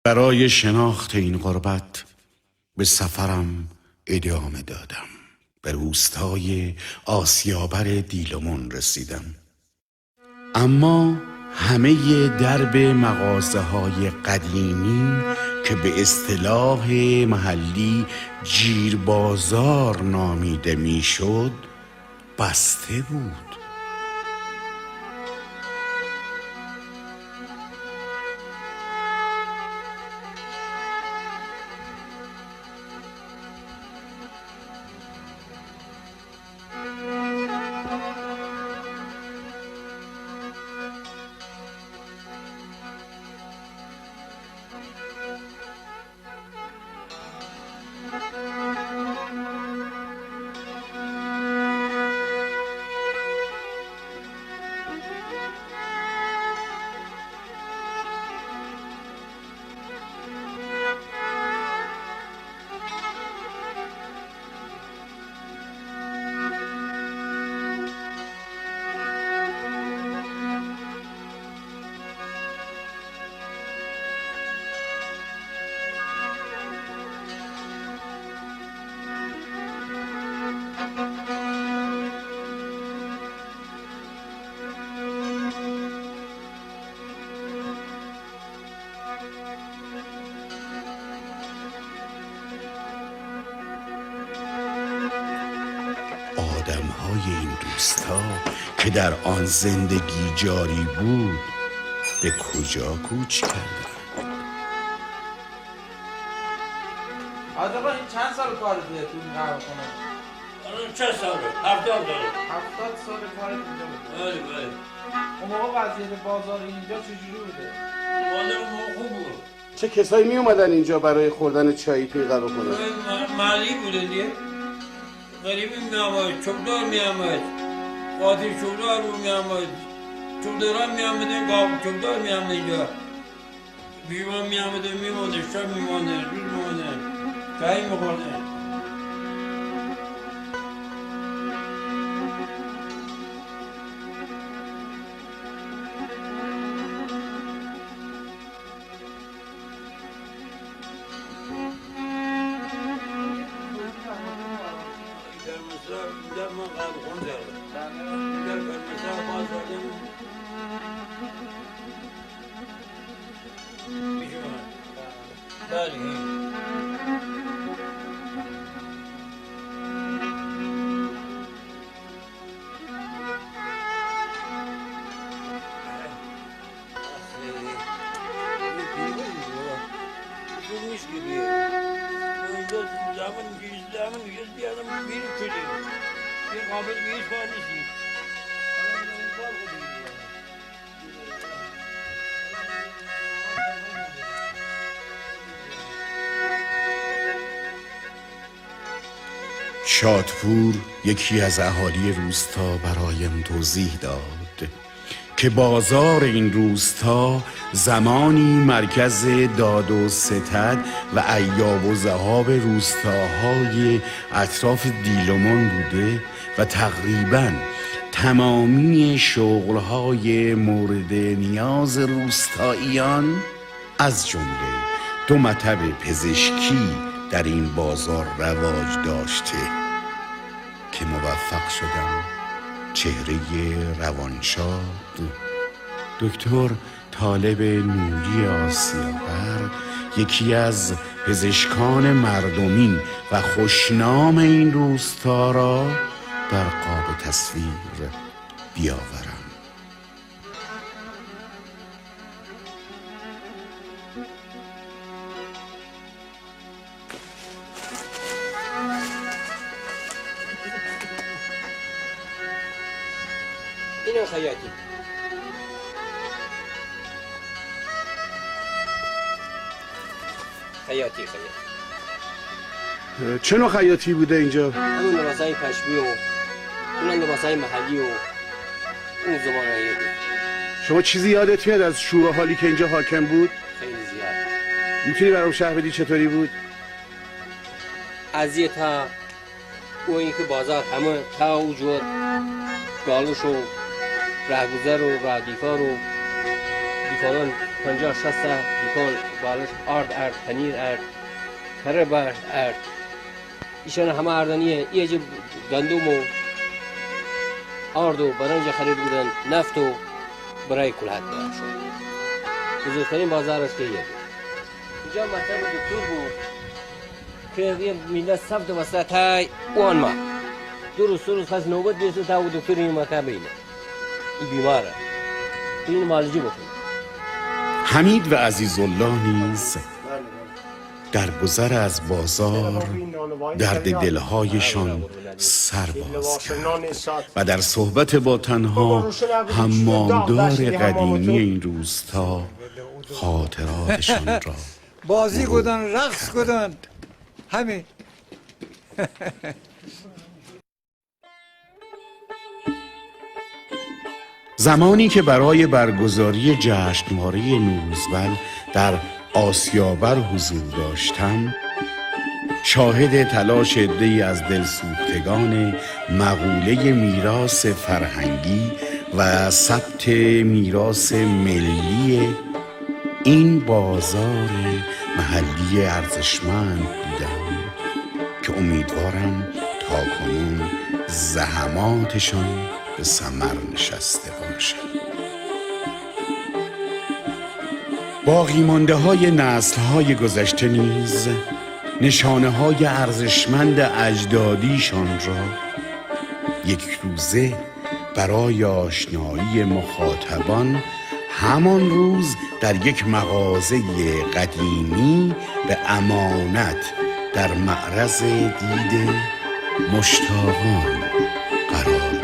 برای شناخت این غربت به سفرم ادامه دادم. به روستای آسیابر دیلمون رسیدم. اما همه درب مغازه های قدیمی که به اصطلاح محلی جیر بازار نامیده میشد بسته بود. آدم‌های این روستا که در آن زندگی جاری بود به کجا کوچ کردند؟ آقا این چند سال کار بوده تو این قهوه خونه؟ الان چند ساله؟ 70 ساله. 70 سال کار اینجا بوده. بله بله. اون موقع وضعیت بازار اینجا چجوری بوده؟ بازار موقع خوب بود. چه کسایی می اومدن اینجا برای خوردن چای توی قهوه خونه؟ محلی بوده دیگه. غریبی می آمد، چوبدار می آمد، قاطر چوبدار رو می آمد، چوبداران می آمدن، قاب چوبدار می آمد اینجا. بیوان می آمدن، می ماندن، شب می ماندن، روز می ماندن، چای می خوردن. در من قهوه خونه دارم. در مثلا باز دارم. میشونم. بله. شادپور یکی از اهالی روستا برایم توضیح داد که بازار این روستا زمانی مرکز داد و ستد و عیاب و ذهاب روستاهای اطراف دیلمان بوده و تقریباً تمامی شغلهای مورد نیاز روستاییان از جمله 2 مطب پزشکی در این بازار رواج داشته که موفق شدم چهره روانشاد دکتر طالب نوری آسیابر، یکی از پزشکان مردمی و خوشنام این روستا را در قاب تصویر بیاورم. اینو خیاطی. خیاطی. چه نوع خیاطی بوده اینجا؟ همون لباسای پشمی و اون لباسای محلی و اون زبان خیاطی. شما چیزی یادت میاد از شور و حالی که اینجا حاکم بود؟ خیلی زیاد. میتونی برام شرح بدی چطوری بود؟ قضیه تا و اینکه بازار همه تا وجود گالوش و رهگذر و رهدیکار و دیکاران 50 60 دکان بالش آرد ارد پنیر ارد کره بر ارد ایشان همه اردنیه یه جب گندم و آرد و برنج خرید بودن نفت و برای کلهت برشون بزرگترین بازارش که یه اینجا مطلب دکتر بود که یه میلت سفت وسط های اون ما 2 روز 3 روز خواست نوبت بیسته تا او دکتر این مطلب بینه این بیماره تو این معالجه بکنه. حمید و عزیزالله نیز در گذر از بازار درد دلهایشان سرباز کرد و در صحبت با تنها حمامدار قدیمی این روستا خاطراتشان را بازی کردن رقص کردن همین. زمانی که برای برگزاری جشنواره نوروزول در آسیابر حضور داشتم شاهد تلاش عده‌ای از دلسوختگان مقوله میراث فرهنگی و ثبت میراث ملی این بازار محلی ارزشمند بودم که امیدوارم تاکنون زحماتشان به ثمر نشسته باشد. باقی مانده های نسل های گذشته نیز نشانه های ارزشمند اجدادیشان را یک روزه برای آشنایی مخاطبان همان روز در یک مغازه قدیمی به امانت در معرض دید مشتاقان قرار